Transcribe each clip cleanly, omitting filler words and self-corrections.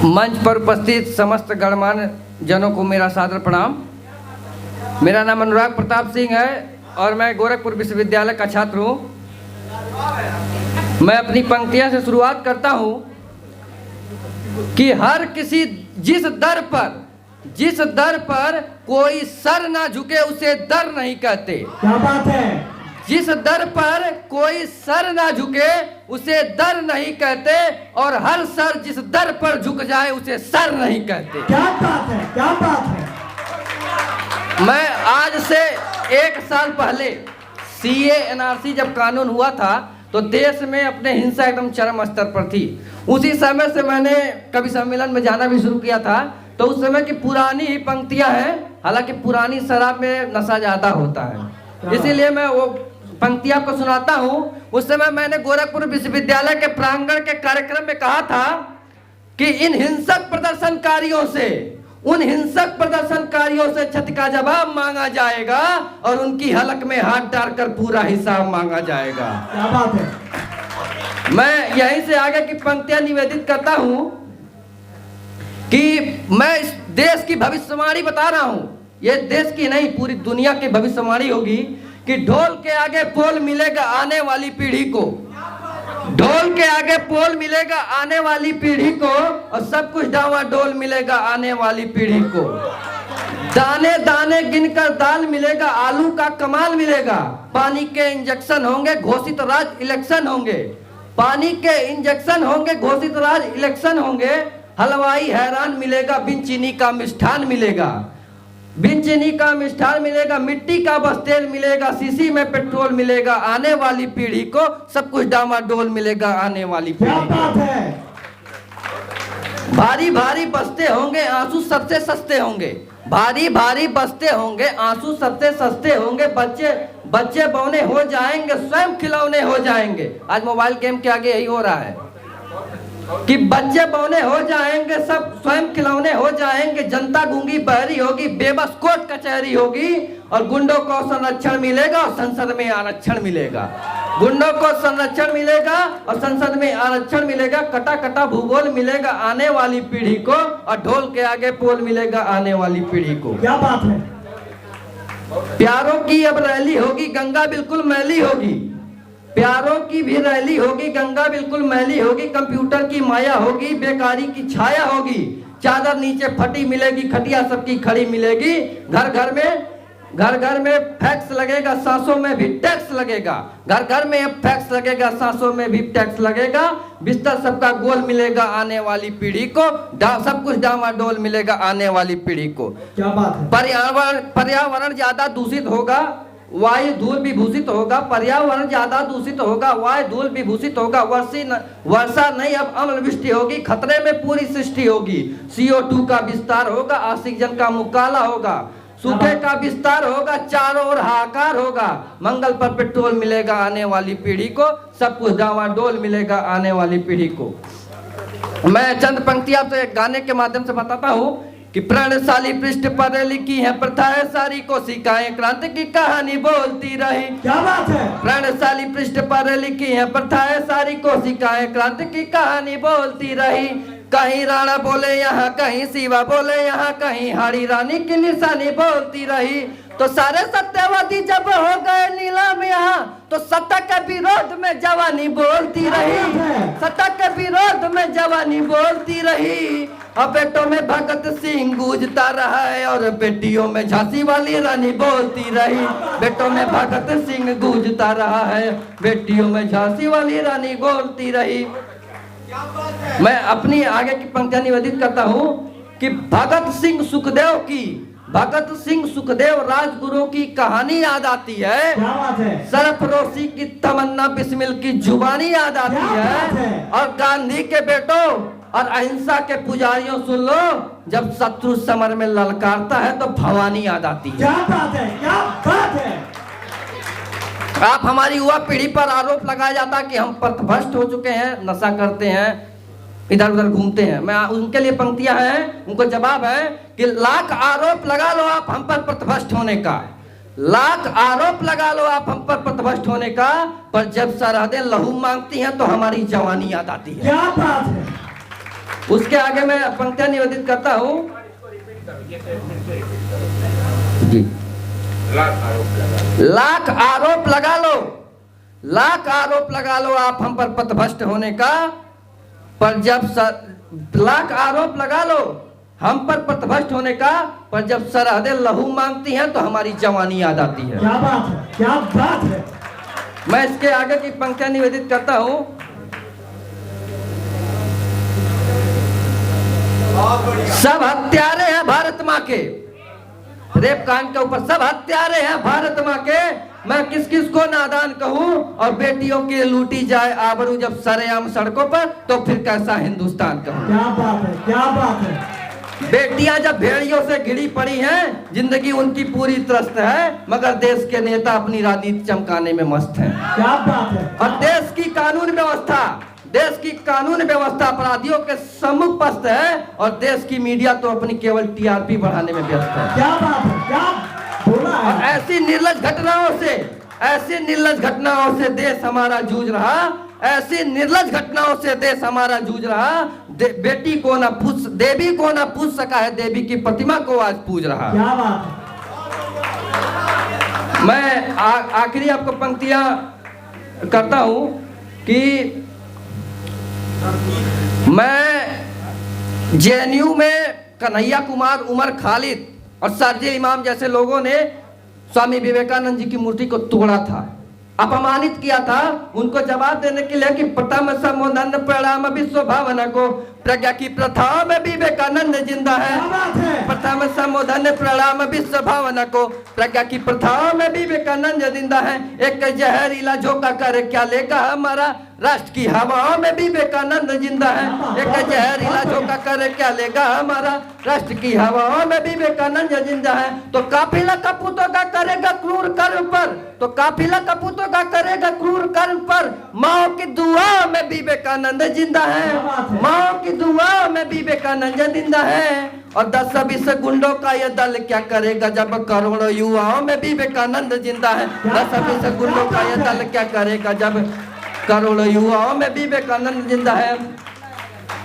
मंच पर उपस्थित समस्त गणमान्य जनों को मेरा सादर प्रणाम। मेरा नाम अनुराग प्रताप सिंह है और मैं गोरखपुर विश्वविद्यालय का छात्र हूँ। मैं अपनी पंक्तियाँ से शुरुआत करता हूँ कि हर किसी जिस दर पर कोई सर ना झुके उसे दर नहीं कहते। क्या बात है। जिस दर पर कोई सर ना झुके उसे दर नहीं कहते और हर सर जिस दर पर झुक जाए उसे सर नहीं कहते। क्या बात है, क्या बात है। मैं आज से 1 साल पहले CA NRC जब कानून हुआ था तो देश में अपने हिंसा एकदम चरम स्तर पर थी। उसी समय से मैंने कवि सम्मेलन में जाना भी शुरू किया था। तो उस समय की पुरानी ही पंक्तियां हैं, हालांकि पुरानी शराब में नशा ज्यादा होता है, इसीलिए मैं वो पंक्तियां आपको सुनाता हूँ। उस समय मैंने गोरखपुर विश्वविद्यालय के प्रांगण के कार्यक्रम में कहा था कि उन हिंसक प्रदर्शनकारियों से क्षति का जवाब मांगा जाएगा और उनकी हलक में हाथ डालकर पूरा हिसाब मांगा जाएगा। क्या बात है। मैं यहीं से आगे की पंक्तियां निवेदित करता हूं कि मैं इस देश की भविष्यवाणी बता रहा हूं। ये देश की नहीं, पूरी दुनिया की भविष्यवाणी होगी कि ढोल के आगे पोल मिलेगा आने वाली पीढ़ी को। ढोल के आगे पोल मिलेगा आने वाली पीढ़ी को और सब कुछ डावाडोल मिलेगा आने वाली पीढ़ी को। दाने दाने गिनकर दाल मिलेगा, आलू का कमाल मिलेगा। पानी के इंजेक्शन होंगे, घोषित राज इलेक्शन होंगे। पानी के इंजेक्शन होंगे, घोषित राज इलेक्शन होंगे। हलवाई हैरान मिलेगा, बिन चीनी का मिष्ठान मिलेगा। बिन चीनी का मिष्ठान मिलेगा, मिट्टी का बस तेल मिलेगा, शीशी में पेट्रोल मिलेगा। आने वाली पीढ़ी को सब कुछ डामाडोल मिलेगा आने वाली पीढ़ी को। भारी भारी बस्ते होंगे, आंसू सबसे सस्ते होंगे। भारी भारी बस्ते होंगे, आंसू सबसे सस्ते होंगे। बच्चे बौने हो जाएंगे, स्वयं खिलौने हो जाएंगे। आज मोबाइल गेम के आगे यही हो रहा है कि बच्चे बौने हो जाएंगे, सब स्वयं खिलौने हो जाएंगे। जनता गूंगी बहरी होगी, बेबस कोर्ट कचहरी होगी और गुंडों को संरक्षण मिलेगा और संसद में आरक्षण मिलेगा। गुंडों को संरक्षण मिलेगा और संसद में आरक्षण मिलेगा। कटा कटा भूगोल मिलेगा आने वाली पीढ़ी को और ढोल के आगे पोल मिलेगा आने वाली पीढ़ी को। क्या बात है। प्यारों की अब रैली होगी, गंगा बिल्कुल मैली होगी। प्यारों की भी रैली होगी, गंगा बिल्कुल मैली होगी। कंप्यूटर की माया होगी, बेकारी की छाया होगी। चादर नीचे फटी मिलेगी, खटिया सबकी खड़ी मिलेगी। घर घर में फैक्स लगेगा, सांसों में भी टैक्स लगेगा। घर घर में फैक्स लगेगा, सांसों में भी टैक्स लगेगा। बिस्तर सबका गोल मिलेगा आने वाली पीढ़ी को। सब कुछ डामाडोल मिलेगा आने वाली पीढ़ी को। क्या बात है। पर्यावरण ज्यादा दूषित होगा, वायु धूल भी भूषित होगा। पर्यावरण ज्यादा दूषित होगा, वायु धूल भी भूषित होगा। वर्षा नहीं अब अम्ल वृष्टि होगी, खतरे में पूरी सृष्टि होगी। CO2 का विस्तार होगा, ऑक्सीजन का मुकाला होगा। सूखे का विस्तार होगा, चारों ओर हाहाकार होगा। मंगल पर पेट्रोल मिलेगा आने वाली पीढ़ी को, सब कुछ डावाडोल मिलेगा आने वाली पीढ़ी को। मैं चंद पंक्तियां आपसे गाने के माध्यम से बताता हूँ कि प्रणशाली पृष्ठ पर लिखी है प्रथाएं सारी, कोशिकाएं क्रांति की कहानी बोलती रही। क्या बात है। प्रणशाली पृष्ठ पर लिखी है प्रथाएं सारी, कोशिकाएं क्रांति की कहानी बोलती रही। कहीं राणा बोले यहाँ, कहीं शिवा बोले यहाँ, कहीं हाड़ी रानी की निशानी बोलती रही। तो सारे सत्यवादी जब हो गए नीलाम यहाँ, तो सत्ता के विरोध में जवानी बोलती रही। सत्ता के विरोध में जवानी बोलती रही। अब बेटों में भगत सिंह गूंजता रहा है और बेटियों में झांसी वाली रानी बोलती रही। बेटों में भगत सिंह गूंजता रहा है, बेटियों में झांसी वाली रानी बोलती रही। मैं अपनी आगे की पंक्तियां निवेदित करता हूँ कि भगत सिंह सुखदेव राजगुरु की कहानी याद आती है। सरफरोशी की तमन्ना बिस्मिल की जुबानी याद आती है। और गांधी के बेटों और अहिंसा के पुजारियों सुन लो, जब शत्रु समर में ललकारता है तो भवानी याद आती है। क्या बात है, क्या बात है। आप हमारी युवा पीढ़ी पर आरोप लगाया जाता है कि हम पथभ्रष्ट हो चुके हैं, नशा करते हैं, इधर उधर घूमते हैं। मैं उनके लिए पंक्तियां हैं, उनको जवाब है कि लाख आरोप लगा लो आप हम पर पथभ्रष्ट होने का। लाख आरोप लगा लो आप हम पर पथभ्रष्ट होने का, पर जब सरहदें लहू मांगती हैं तो हमारी जवानी याद आती है। क्या बात है। उसके आगे मैं पंक्तियां निवेदित करता हूं जी। लाख आरोप लगा लो, लाख आरोप लगा लो आप हम पर पथभ्रष्ट होने का, पर जब लाख आरोप लगा लो हम पर पथभ्रष्ट होने का, पर जब सरहदें लहू मांगती हैं तो हमारी जवानी याद आती है। क्या बात है, क्या बात है। मैं इसके आगे की पंक्तियां निवेदित करता हूं। सब हत्यारे हैं भारत माँ के, रेप कांड के ऊपर सब हत्यारे हैं भारत माँ के, मैं किस किस को नादान कहूं, और बेटियों की लूटी जाए आबरू जब सरेआम सड़कों पर, तो फिर कैसा हिंदुस्तान कहूं। क्या बात है, क्या बात है। बेटियां जब भेड़ियों से घिरी पड़ी हैं, जिंदगी उनकी पूरी त्रस्त है, मगर देश के नेता अपनी राजनीति चमकाने में मस्त हैं। क्या बात है। और देश की कानून व्यवस्था, देश की कानून व्यवस्था अपराधियों के सम्मुख पस्त है, और देश की मीडिया तो अपनी केवल टीआरपी बढ़ाने में व्यस्त है। क्या बात है, क्या बोला है। और ऐसी निर्लज घटनाओं से, ऐसी निर्लज घटनाओं से देश हमारा जूझ रहा, ऐसी निर्लज घटनाओं से देश हमारा जूझ रहा। बेटी को ना पूछ, देवी को ना पूछ सका है, देवी की प्रतिमा को आज पूज रहा। क्या बात है। मैं आखिरी आपको पंक्तियां करता हूं कि मैं जेएनयू में कन्हैया कुमार, उमर खालिद और शारजील इमाम जैसे लोगों ने स्वामी विवेकानंद जी की मूर्ति को तोड़ा था, अपमानित किया था। उनको जवाब देने के लिए कि प्रथम संबोधन प्रणाम विश्व भावना को, प्रज्ञा की प्रथा में विवेकानंद जिंदा है। प्रथम संबोधन प्रणाम विश्व भावना को, प्रज्ञा की प्रथा में विवेकानंद जिंदा है। एक जहरीला झोंका कर क्या लेगा हमारा, राष्ट्र की हवाओं में विवेकानंद जिंदा है। एक जहरीला झोंका कर क्या लेगा हमारा, राष्ट्र की हवाओं में विवेकानंद जिंदा है। तो काफिला कपूतों का करेगा क्रूर कर्म पर, तो काफिला कपूतों का करेगा क्रूर कर्म पर, माओ की दुआ में विवेकानंद जिंदा है। माओ की दुआ में विवेकानंद जिंदा है। और 10-20 गुंडों का ये दल क्या करेगा जब करोड़ों युवाओं में विवेकानंद जिंदा है। 10-20 गुंडों का ये दल क्या करेगा जब करोड़ों युवाओं में विवेकानंद जिंदा है।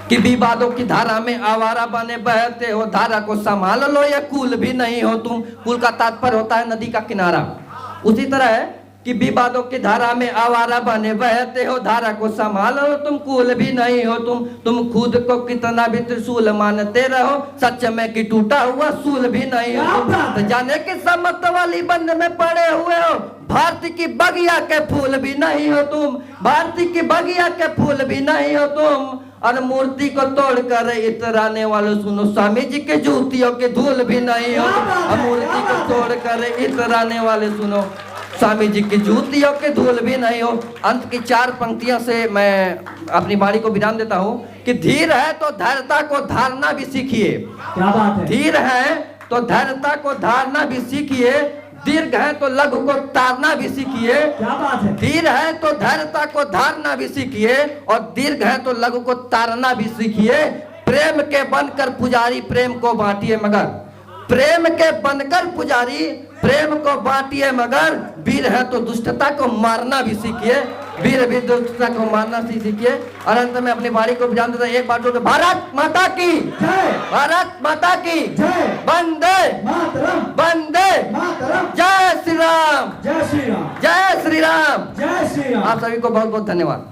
कि विवादों की धारा में आवारा बने बहते हो, धारा को संभाल लो या कूल भी नहीं हो तुम। कूल का तात्पर्य होता है नदी का किनारा। उसी तरह है कि विवादों की धारा में आवारा बने बहते हो, धारा को संभाल लो तुम, कूल भी नहीं हो तुम खुद को कितना भी त्रिशूल मानते रहो, सच में कि टूटा हुआ सूल भी नहीं हो तुम। तो जाने कि सम्मत वाली बंद में पड़े हुए हो, भारती की बगिया के फूल भी नहीं हो तुम, भारती की बगिया के फूल भी नहीं हो तुम। और मूर्ति को तोड़कर इतराने वालों सुनो, स्वामी जी के जूतियों के धूल भी नहीं हो। और मूर्ति को तोड़कर इतराने वाले सुनो, स्वामी जी की जूतियों के धूल भी नहीं हो। अंत की 4 पंक्तियों से मैं अपनी वाणी को विराम देता हूँ कि धीर है तो धैर्यता को धारना भी सीखिए। क्या बात है। धीर है तो धैर्यता को धारना भी सीखिए, दीर्घ है तो लघु को तारना भी सीखिए। क्या बात है। धीर है तो धैर्यता को धारना भी सीखिए, और दीर्घ है तो लघु को तारना भी सीखिए। प्रेम के बनकर पुजारी प्रेम को बांटिए मगर, प्रेम के बनकर पुजारी प्रेम को बांटिए मगर, वीर है तो दुष्टता को मारना भी सीखिए, वीर भी दुष्टता को मारना सीखिए। और अंत में अपनी वाणी को विराम देता हूं। एक बार तो भारत माता की जय, भारत माता की जय, वंदे मातरम, वंदे मातरम, जय श्री राम, जय श्री राम, जय श्री राम। जय श्री राम। आप सभी को बहुत बहुत धन्यवाद।